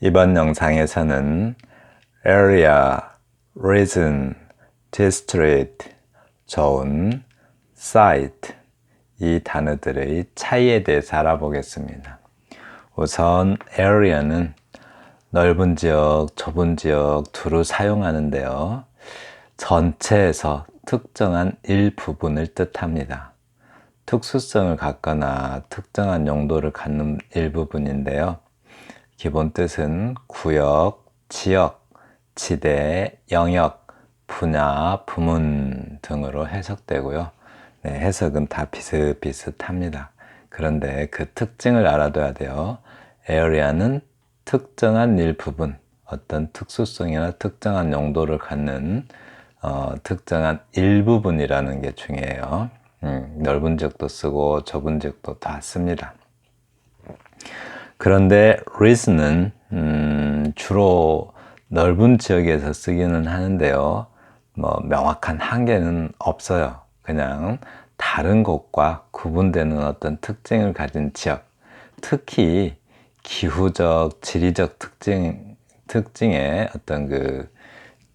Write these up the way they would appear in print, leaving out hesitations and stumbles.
이번 영상에서는 area, region, district, zone, site 이 단어들의 차이에 대해서 알아보겠습니다. 우선 area는 넓은 지역, 좁은 지역 두루 사용하는데요. 전체에서 특정한 일부분을 뜻합니다. 특수성을 갖거나 특정한 용도를 갖는 일부분인데요. 기본 뜻은 구역, 지역, 지대, 영역, 분야, 부문 등으로 해석되고요. 해석은 다 비슷비슷합니다. 그런데 그 특징을 알아둬야 돼요. area는 특정한 일부분, 어떤 특수성이나 특정한 용도를 갖는 특정한 일부분이라는 게 중요해요. 넓은 지역도 쓰고 좁은 지역도 다 씁니다. 그런데 region은 주로 넓은 지역에서 쓰기는 하는데요. 명확한 한계는 없어요. 그냥 다른 곳과 구분되는 어떤 특징을 가진 지역, 특히 기후적, 지리적 특징의 어떤 그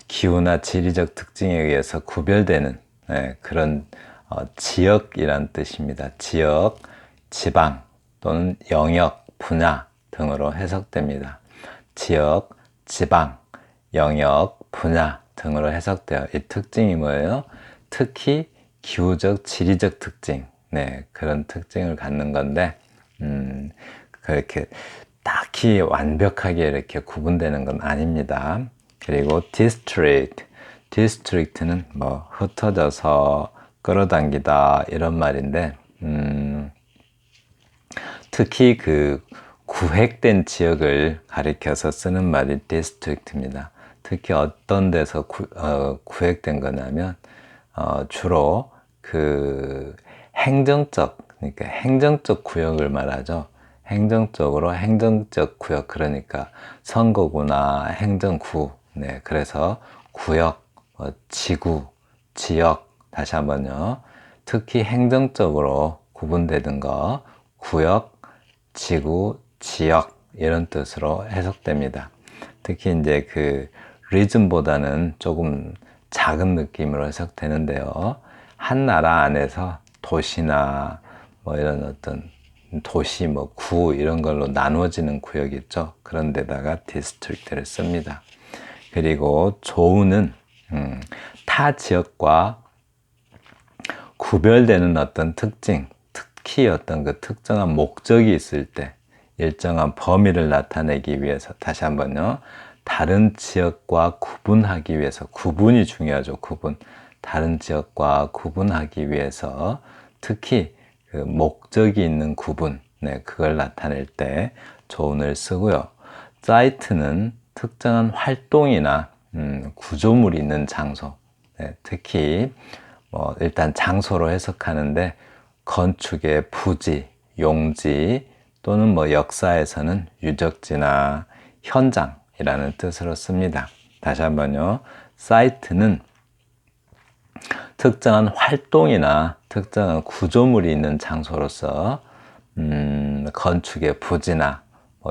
기후나 지리적 특징에 의해서 구별되는 그런 지역이란 뜻입니다. 지역, 지방 또는 영역, 분야 등으로 해석됩니다. 지역, 지방, 영역, 분야 등으로 해석돼요. 이 특징이 뭐예요? 특히 기후적, 지리적 특징, 그런 특징을 갖는 건데 그렇게 딱히 완벽하게 이렇게 구분되는 건 아닙니다. 그리고 district는 흩어져서 끌어당기다 이런 말인데 특히 그 구획된 지역을 가리켜서 쓰는 말이 district입니다. 특히 어떤 데서 구획된 거냐면 주로 그 그러니까 행정적 구역을 말하죠. 행정적 구역, 그러니까 선거구나 행정구. 그래서 구역, 지구, 지역, 다시 한번요. 특히 행정적으로 구분되는 거, 구역, 지구, 지역 이런 뜻으로 해석됩니다. 특히 이제 그 region보다는 조금 작은 느낌으로 해석되는데요. 한 나라 안에서 도시나 이런 어떤 도시, 구 이런 걸로 나누어지는 구역이 있죠. 그런 데다가 디스트릭트를 씁니다. 그리고 조우는 타 지역과 구별되는 어떤 특징, 특히 어떤 그 특정한 목적이 있을 때 일정한 범위를 나타내기 위해서, 다시 한번요. 다른 지역과 구분하기 위해서, 구분이 중요하죠. 다른 지역과 구분하기 위해서 특히 그 목적이 있는 구분, 그걸 나타낼 때 조운을 쓰고요. 사이트는 특정한 활동이나 구조물이 있는 장소, 특히 일단 장소로 해석하는데 건축의 부지, 용지 또는 역사에서는 유적지나 현장이라는 뜻으로 씁니다. 다시 한번요. 사이트는 특정한 활동이나 특정한 구조물이 있는 장소로서 건축의 부지나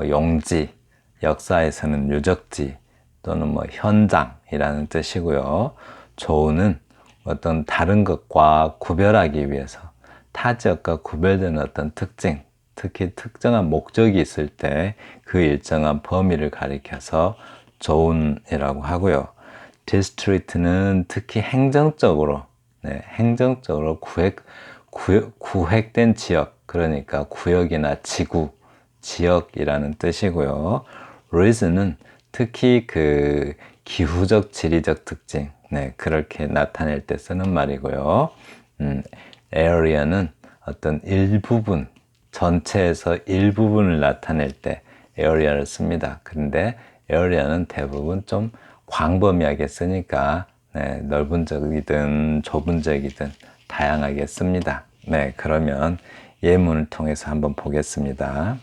용지, 역사에서는 유적지 또는 현장이라는 뜻이고요. 조우는 어떤 다른 것과 구별하기 위해서 타 지역과 구별되는 어떤 특징, 특히 특정한 목적이 있을 때 그 일정한 범위를 가리켜서 조운이라고 하고요. 디스트리트는 특히 행정적으로 구획된 지역, 그러니까 구역이나 지구, 지역이라는 뜻이고요. region은 특히 그 기후적, 지리적 특징, 그렇게 나타낼 때 쓰는 말이고요. area는 어떤 일부분, 전체에서 일부분을 나타낼 때 area를 씁니다. 그런데 area는 대부분 좀 광범위하게 쓰니까 넓은 지역이든 좁은 지역이든 다양하게 씁니다. 그러면 예문을 통해서 한번 보겠습니다.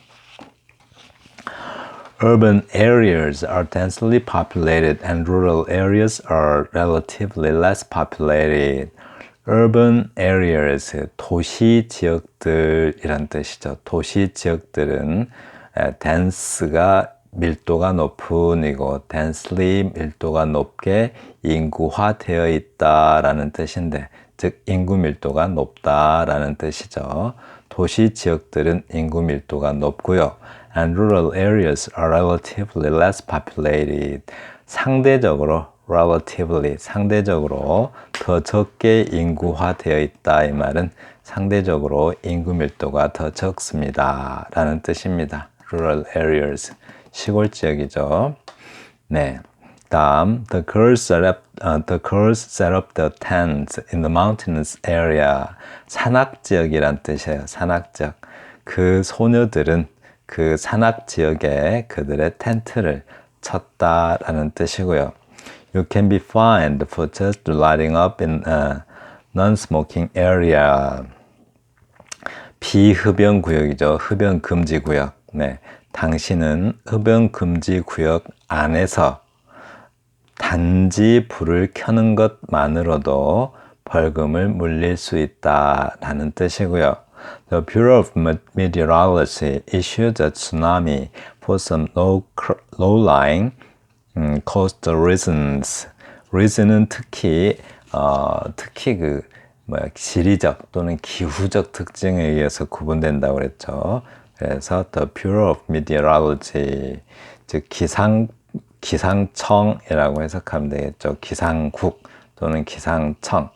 Urban areas are densely populated and rural areas are relatively less populated. Urban areas, 도시 지역들이란 뜻이죠. 도시 지역들은 dense가 밀도가 높은이고 densely 밀도가 높게 인구화되어 있다라는 뜻인데, 즉 인구 밀도가 높다라는 뜻이죠. 도시 지역들은 인구 밀도가 높고요. And rural areas are relatively less populated. 상대적으로 더 적게 인구화되어 있다. 이 말은 상대적으로 인구 밀도가 더 적습니다 라는 뜻입니다. rural areas, 시골 지역이죠. 네. 다음, the girls set up the tents in the mountainous area. 산악 지역이란 뜻이에요. 산악 지역. 그 소녀들은 그 산악 지역에 그들의 텐트를 쳤다라는 뜻이고요. You can be fined for just lighting up in a non-smoking area. 비흡연 구역이죠. 흡연 금지 구역. 네. 당신은 흡연 금지 구역 안에서 단지 불을 켜는 것만으로도 벌금을 물릴 수 있다라는 뜻이고요. The Bureau of Meteorology issued a tsunami for some low-lying coastal regions. region은 특히 지리적 또는 기후적 특징에 의해서 구분된다고 그랬죠. 그래서 The Bureau of Meteorology, 즉 기상청이라고 해석하면 되겠죠. 기상국 또는 기상청.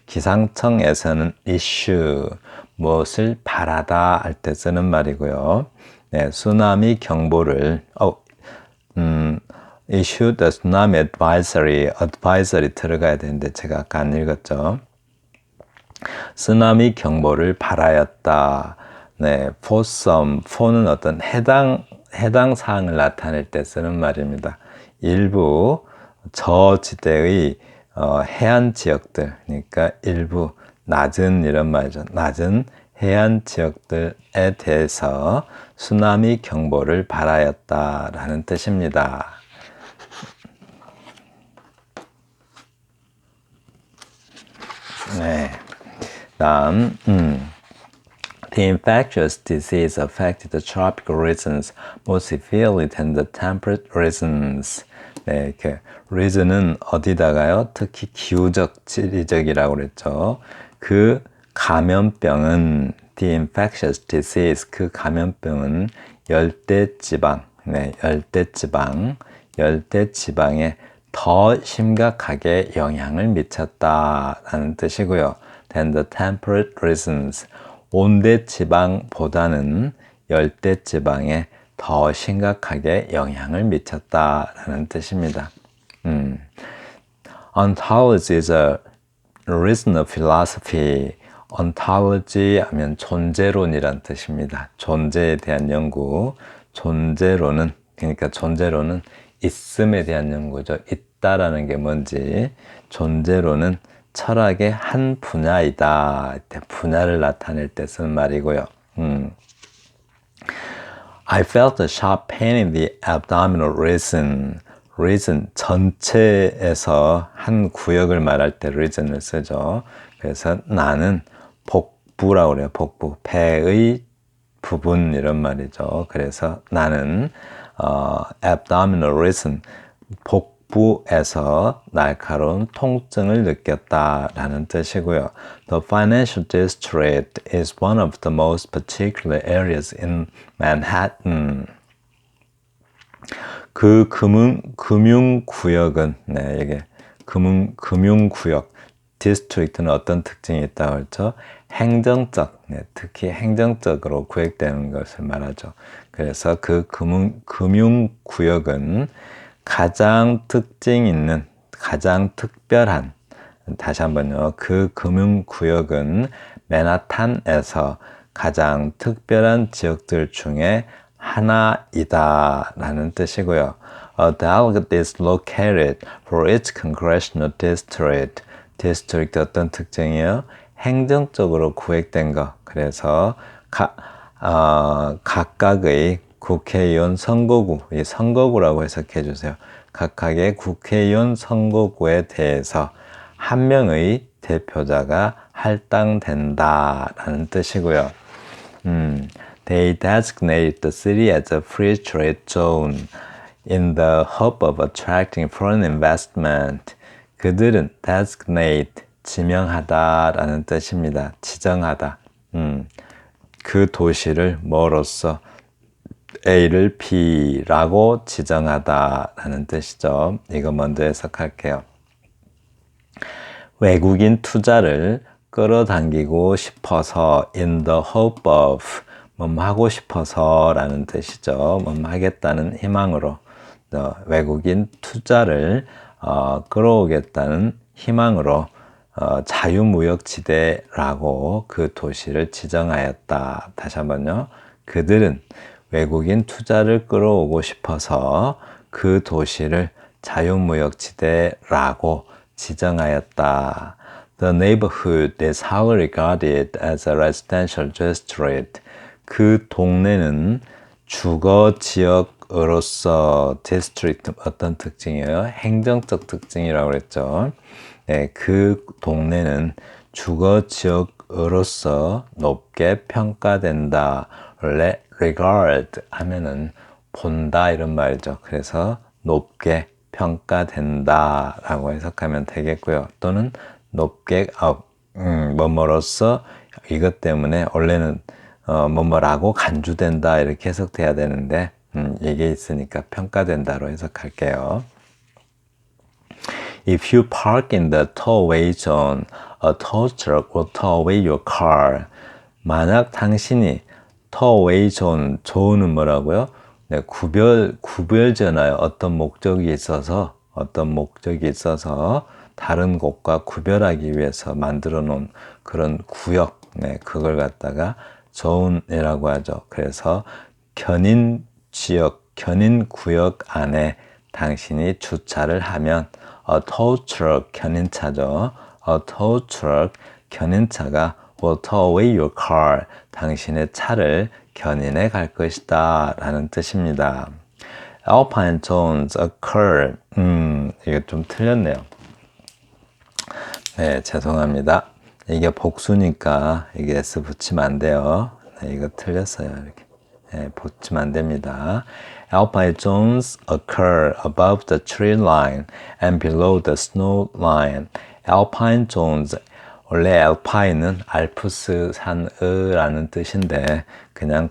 기상청에서는 issue, 무엇을 바라다 할 때 쓰는 말이고요. 네, 쓰나미 경보를 issue the tsunami advisory 들어가야 되는데 제가 아까 안 읽었죠. 쓰나미 경보를 발하였다. 네, for some, for는 어떤 해당 사항을 나타낼 때 쓰는 말입니다. 일부 저지대의 해안 지역들, 그러니까 일부 낮은 이런 말이죠. 낮은 해안 지역들에 대해서 쓰나미 경보를 발하였다라는 뜻입니다. 네. 다음, The infectious disease affected the tropical regions more severely than the temperate regions. 네, region은 어디다가요? 특히 기후적, 지리적이라고 그랬죠. 그 감염병은 the infectious disease, 그 감염병은 열대지방, 네, 열대지방에 더 심각하게 영향을 미쳤다라는 뜻이고요. than the temperate regions. 온대지방보다는 열대지방에 더 심각하게 영향을 미쳤다라는 뜻입니다. Ontology is a reason of philosophy. Ontology 하면 존재론이란 뜻입니다. 존재에 대한 연구. 존재론은 있음에 대한 연구죠. 있다라는 게 뭔지. 존재론은 철학의 한 분야이다. 분야를 나타낼 때 쓰는 말이고요. I felt a sharp pain in the abdominal region. region 전체에서 한 구역을 말할 때 region을 쓰죠. 그래서 나는 복부라고 그래요. 복부, 배의 부분 이런 말이죠. 그래서 나는 abdominal region, 복부에서 날카로운 통증을 느꼈다라는 뜻이고요. The financial district is one of the most particular areas in Manhattan. 그 금융구역은, 네, 이게 금융구역, 디스트릭트는 어떤 특징이 있다고 했죠? 행정적, 네, 특히 행정적으로 구획되는 것을 말하죠. 그래서 그 금융구역은 가장 특징 있는, 가장 특별한, 다시 한번요. 그 금융구역은 맨하탄에서 가장 특별한 지역들 중에 하나이다 라는 뜻이고요. A delegate is located for each congressional district. district 어떤 특징이에요? 행정적으로 구획된 거. 그래서 각각의 국회의원 선거구, 이 선거구라고 해석해 주세요. 각각의 국회의원 선거구에 대해서 한 명의 대표자가 할당된다라는 뜻이고요. They designated the city as a free trade zone. in the hope of attracting foreign investment. 그들은 designate, 지명하다라는 뜻입니다. 지정하다. 그 도시를 뭐로써 A를 B라고 지정하다라는 뜻이죠. 이거 먼저 해석할게요. 외국인 투자를 끌어당기고 싶어서 in the hope of 뭐뭐 하고 싶어서 라는 뜻이죠. 뭐뭐 하겠다는 희망으로 외국인 투자를 끌어오겠다는 희망으로 자유무역지대라고 그 도시를 지정하였다. 다시 한번요. 그들은 외국인 투자를 끌어오고 싶어서 그 도시를 자유무역지대라고 지정하였다. The neighborhood is highly regarded as a residential district. 그 동네는 주거 지역으로서 district 어떤 특징이에요? 행정적 특징이라고 그랬죠. 네, 그 동네는 주거 지역으로서 높게 평가된다. 원래 regard 하면은 본다 이런 말이죠. 그래서 높게 평가된다 라고 해석하면 되겠고요. 또는 높게 뭐뭐로서 이것 때문에 원래는 뭐뭐라고 간주된다 이렇게 해석돼야 되는데 이게 있으니까 평가된다로 해석할게요. If you park in the tollway zone, a tow truck will tow away your car. 만약 당신이 tollway zone, zone은 뭐라고요? 네, 구별전하여 어떤 목적이 있어서 다른 곳과 구별하기 위해서 만들어 놓은 그런 구역, 네, 그걸 갖다가 zone이라고 하죠. 그래서 견인 지역, 견인 구역 안에 당신이 주차를 하면 a tow truck, 견인차죠. A tow truck, 견인차가 will tow away your car, 당신의 차를 견인해 갈 것이다 라는 뜻입니다. Alpine zones occur. 이게 좀 틀렸네요. 네, 죄송합니다. 이게 복수니까 이게 S 붙이면 안 돼요. 네, 이거 틀렸어요. 이렇게. 네, 붙이면 안 됩니다. Alpine zones occur above the tree line and below the snow line. Alpine zones, 원래 알파인은 알프스 산의라는 뜻인데 그냥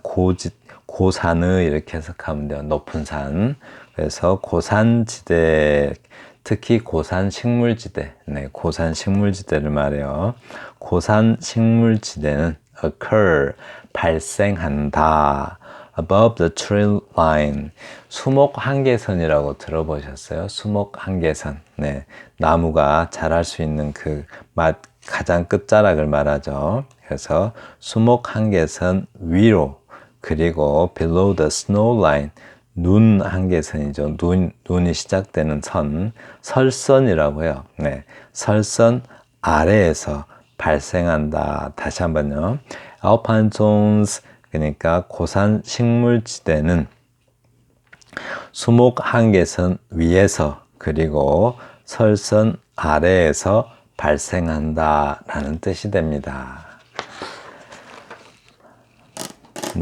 고산의 이렇게 해석하면 돼요. 높은 산. 그래서 고산지대, 특히 고산식물지대, 네, 고산식물지대를 말해요. 고산식물지대는 occur, 발생한다. above the tree line, 수목한계선이라고 들어보셨어요? 수목한계선. 네, 나무가 자랄 수 있는 그 가장 끝자락을 말하죠. 그래서 수목한계선 위로, 그리고 below the snow line, 눈 한계선이죠. 눈이 시작되는 선, 설선이라고 해요. 네, 설선 아래에서 발생한다. 다시 한번요. Alpine zones, 그러니까 고산 식물지대는 수목 한계선 위에서 그리고 설선 아래에서 발생한다 라는 뜻이 됩니다.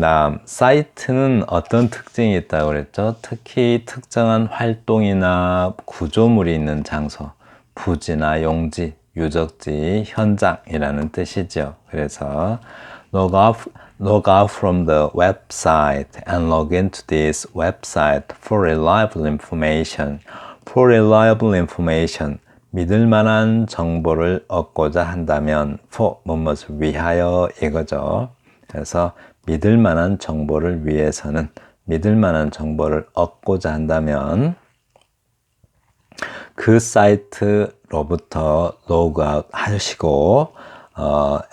다음, 사이트는 어떤 특징이 있다고 그랬죠? 특히 특정한 활동이나 구조물이 있는 장소, 부지나 용지, 유적지, 현장이라는 뜻이죠. 그래서 log out from the website and log into this website for reliable information. For reliable information, 믿을 만한 정보를 얻고자 한다면 for 무엇을 위하여 이거죠. 그래서 믿을 만한 정보를 위해서는 믿을 만한 정보를 얻고자 한다면 그 사이트로부터 로그아웃 하시고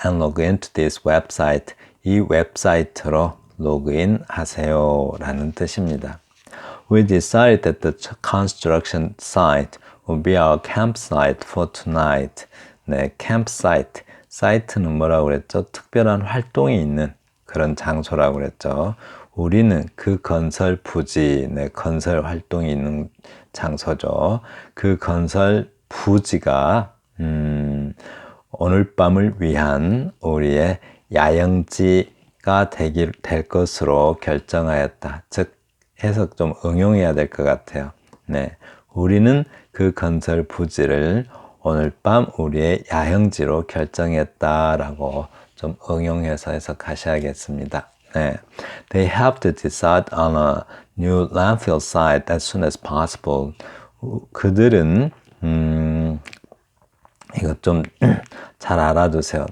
and log into this website, 이 웹사이트로 로그인 하세요 라는 뜻입니다. We decided that the construction site will be our campsite for tonight. 네, campsite. 사이트는 뭐라고 그랬죠? 특별한 활동이 있는 그런 장소라고 그랬죠. 우리는 그 건설 부지, 네, 건설 활동이 있는 장소죠. 그 건설 부지가 오늘 밤을 위한 우리의 야영지가 될 것으로 결정하였다. 즉 해석 좀 응용해야 될 것 같아요. 네, 우리는 그 건설 부지를 오늘 밤 우리의 야영지로 결정했다라고 좀 응용해서 해석하셔야겠습니다. 네, they have to decide on a new landfill site as soon as possible. 그들은 이거 좀 잘 알아두세요.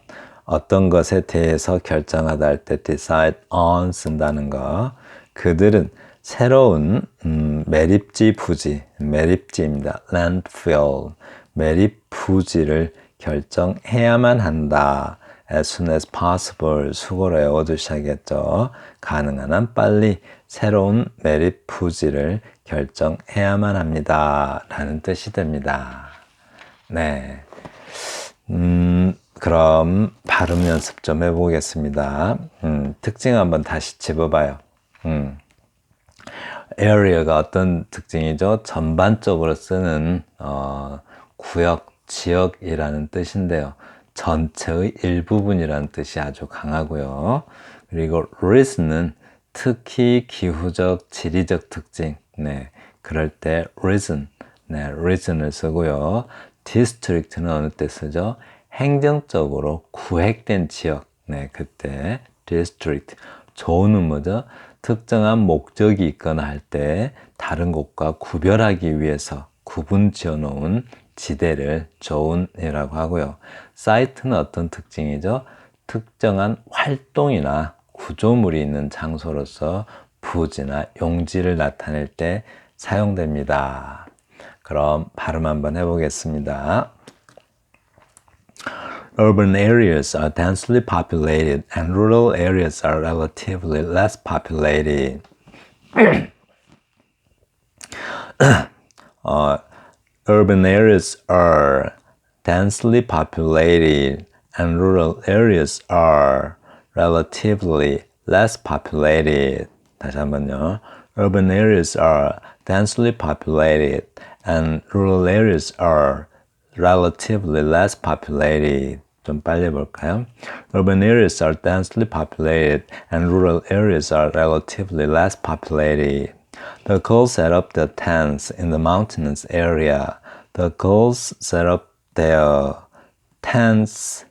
어떤 것에 대해서 결정하다 할 때 decide on 쓴다는 거. 그들은 새로운 매립지 부지, 매립지입니다. landfill, 매립 부지를 결정해야만 한다. as soon as possible 수고로 외워두셔야겠죠. 가능한 한 빨리 새로운 매립 부지를 결정해야만 합니다. 라는 뜻이 됩니다. 네. 그럼 발음 연습 좀 해보겠습니다. 특징 한번 다시 짚어봐요. area가 어떤 특징이죠? 전반적으로 쓰는 구역, 지역이라는 뜻인데요. 전체의 일부분이라는 뜻이 아주 강하고요. 그리고 reason은 특히 기후적, 지리적 특징, 네, 그럴 때 reason, 네, reason을 쓰고요. district는 어느 때 쓰죠? 행정적으로 구획된 지역, 네, 그때 district. 조는 뭐죠? 특정한 목적이 있거나 할 때 다른 곳과 구별하기 위해서 구분 지어 놓은 지대를 존이라고 하고요. 사이트는 어떤 특징이죠? 특정한 활동이나 구조물이 있는 장소로서 부지나 용지를 나타낼 때 사용됩니다. 그럼 발음 한번 해보겠습니다. Urban areas are densely populated and rural areas are relatively less populated. Urban areas are densely populated and rural areas are relatively less populated. 다시 한번요. Urban areas are densely populated and rural areas are relatively less populated. 좀 빨리 볼까요? Urban areas are densely populated and rural areas are relatively less populated. The girls set up the tents in the mountainous area. The girls set up their tents,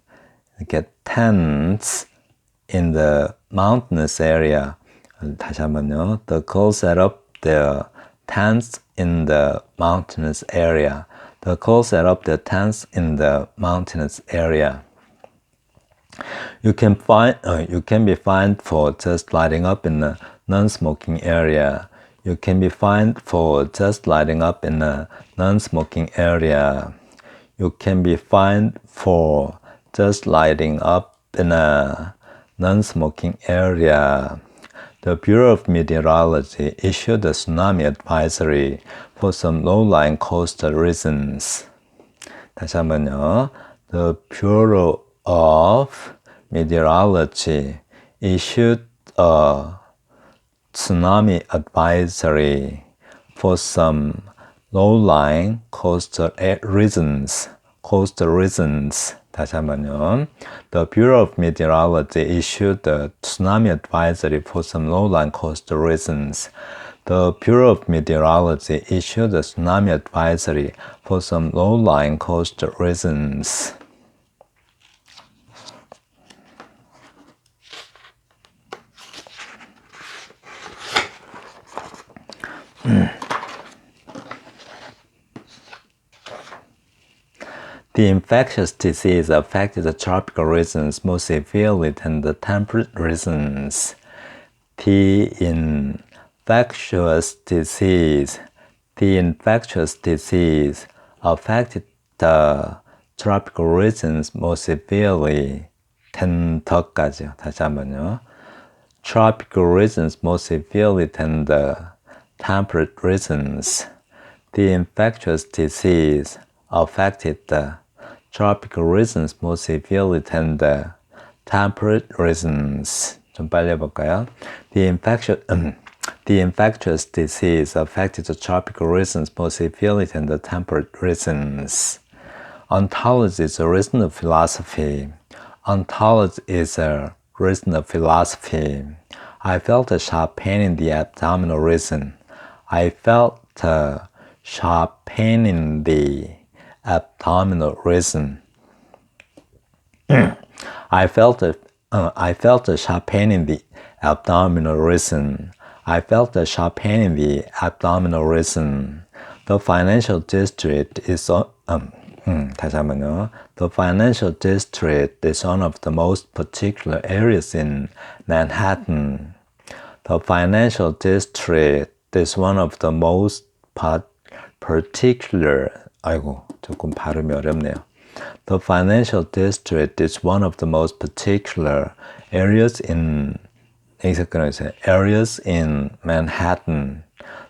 이렇게 tents in the mountainous area. 다시 한번요. The girls set up their tents in the mountainous area. The girls set up their tents in the mountainous area. You can be fined for just lighting up in a non-smoking area. You can be fined for just lighting up in a non-smoking area. You can be fined for just lighting up in a non-smoking area. The Bureau of Meteorology issued a tsunami advisory for some low-lying coastal regions. 다시 한번요. The Bureau of Meteorology issued a tsunami advisory for some low-lying coastal regions. 다시 한번요. The Bureau of Meteorology issued a tsunami advisory for some low-lying coastal regions. The Bureau of Meteorology issued a tsunami advisory for some low-lying coastal regions. The infectious disease affected the tropical regions more severely than the temperate regions. The infectious disease affected the tropical regions more severely than the까지요. 다시 한번요. Tropical regions more severely than the temperate regions. The infectious disease affected the tropical regions more severely than the temperate regions. 좀 빨리 해볼까요? The infectious disease affected the tropical regions more severely than the temperate regions. Ontology is a reason of philosophy. Ontology is a reason of philosophy. I felt a sharp pain in the abdominal region. I felt a sharp pain in the abdominal region. I felt a sharp pain in the abdominal region. I felt a sharp pain in the abdominal region. The financial district is 다시 한번요. The financial district is one of the most particular areas in Manhattan. The financial district is one of the most particular. 아이고, 조금 발음이 어렵네요. The financial district is one of the most particular areas in Manhattan.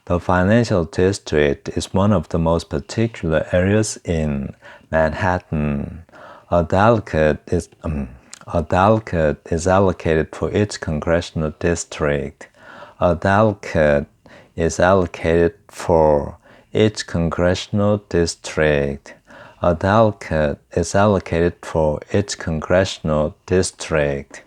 The financial district is one of the most particular areas in Manhattan. A delegate is allocated for each congressional district. A delegate is allocated for each congressional district. A delegate is allocated for each congressional district.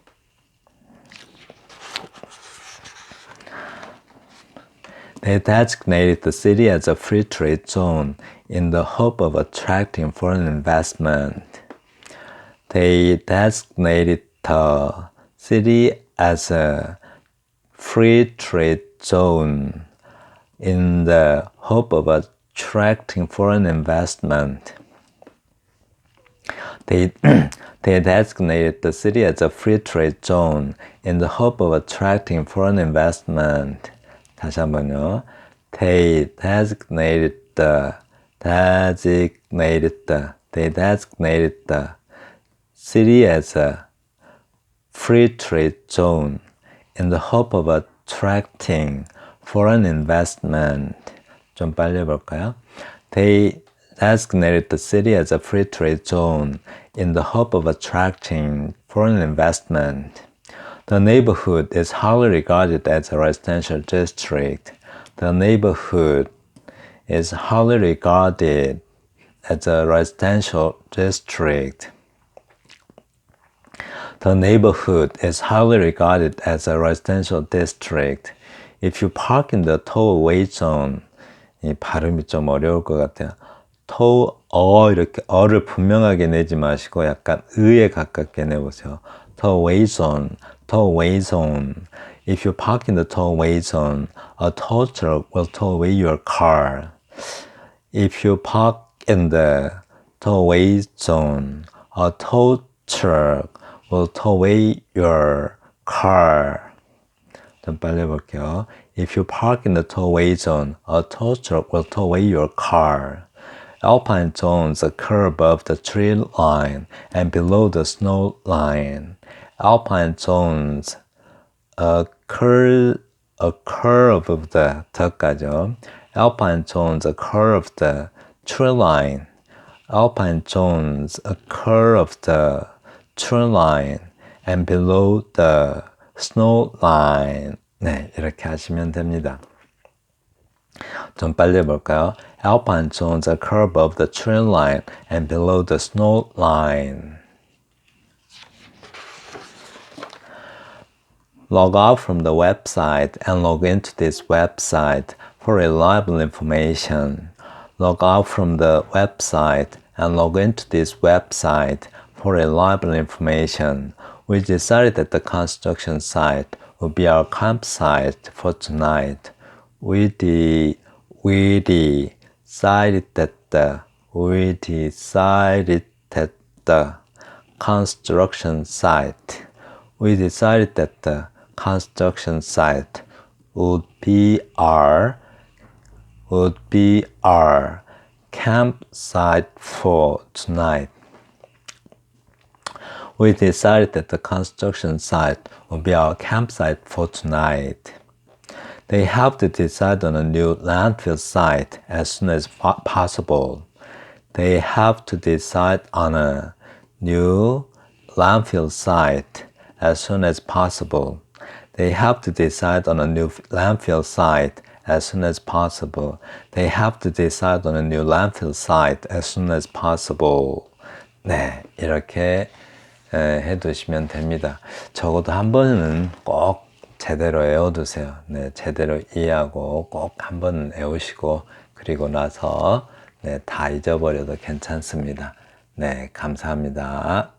They designated the city as a free trade zone in the hope of attracting foreign investment. They designated the city as a free trade zone in the hope of attracting foreign investment. They designated the city as a free trade zone in the hope of attracting foreign investment. 다시 한번요. They designated the city as a free trade zone in the hope of attracting foreign investment. 좀 빨리 해볼까요? They designated the city as a free trade zone in the hope of attracting foreign investment. The neighborhood is highly regarded as a residential district. The neighborhood is highly regarded as a residential district. The neighborhood is highly regarded as a residential district. If you park in the tow-away zone, 이 발음이 좀 어려울 것 같아요. 이렇게 어를 분명하게 내지 마시고 약간 의에 가깝게 내보세요. Tow-away zone. If you park in the tow-away zone, a tow truck will tow away your car. If you park in the tow-away zone, a tow truck will tow away your car. 좀 빨리 해볼게요. If you park in the tow-away zone, a tow truck will tow away your car. Alpine zones occur above the tree line and below the snow line. Alpine zones occur above the 더까죠. Alpine zones occur of the tree line. Alpine zones occur of the tree line and below the snow line. 네, 이렇게 하시면 됩니다. 좀 빨리 해볼까요? Alpine zones occur above the tree line and below the snow line. Log out from the website and log into this website for reliable information. Log out from the website and log into this website for reliable information. We decided that the construction site will be our campsite for tonight. We decided that the construction site would be our campsite for tonight. We decided that the construction site would be our campsite for tonight. They have to decide on a new landfill site as soon as possible. They have to decide on a new landfill site as soon as possible. They have to decide on a new landfill site as soon as possible. They have to decide on a new landfill site as soon as possible. 네, 이렇게 해두시면 됩니다. 적어도 한 번은 꼭 제대로 외워두세요. 네, 제대로 이해하고 꼭 한번 외우시고 그리고 나서 네, 다 잊어버려도 괜찮습니다. 네, 감사합니다.